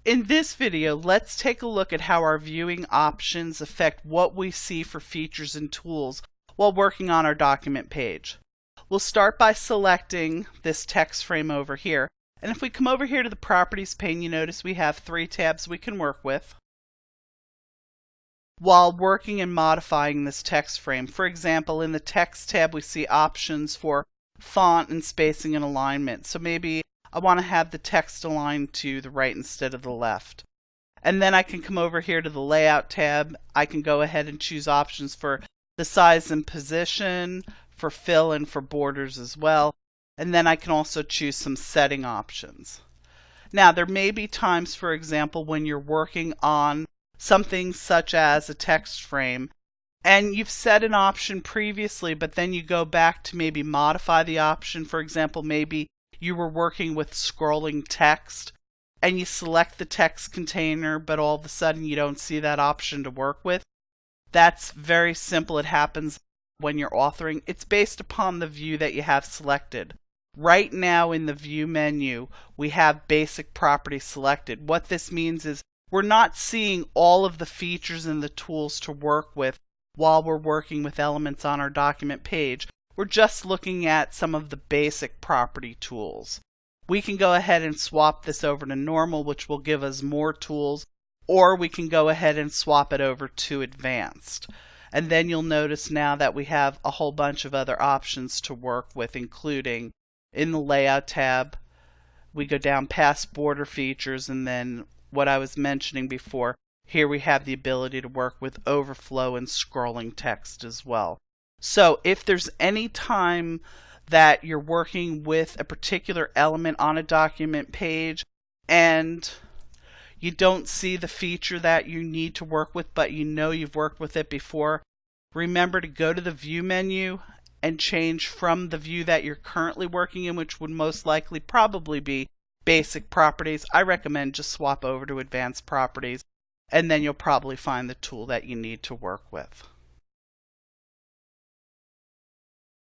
In this video, let's take a look at how our viewing options affect what we see for features and tools while working on our document page. We'll start by selecting this text frame over here. And if we come over here to the Properties pane, you notice we have 3 tabs we can work with while working and modifying this text frame. For example, in the Text tab, we see options for font and spacing and alignment. So maybe I want to have the text aligned to the right instead of the left. And then I can come over here to the Layout tab. I can go ahead and choose options for the size and position, for fill, and for borders as well. And then I can also choose some setting options. Now, there may be times, for example, when you're working on something such as a text frame, and you've set an option previously, but then you go back to maybe modify the option. For example, maybe you were working with scrolling text and you select the text container, but all of a sudden you don't see that option to work with. That's very simple. It happens when you're authoring. It's based upon the view that you have selected. Right now in the View menu, we have Basic Properties selected. What this means is we're not seeing all of the features and the tools to work with while we're working with elements on our document page. We're just looking at some of the basic property tools. We can go ahead and swap this over to normal, which will give us more tools, or we can go ahead and swap it over to advanced. And then you'll notice now that we have a whole bunch of other options to work with, including in the Layout tab, we go down past border features, and then what I was mentioning before, here we have the ability to work with overflow and scrolling text as well. So if there's any time that you're working with a particular element on a document page and you don't see the feature that you need to work with, but you know you've worked with it before, remember to go to the View menu and change from the view that you're currently working in, which would most likely probably be Basic Properties. I recommend just swap over to Advanced Properties, and then you'll probably find the tool that you need to work with.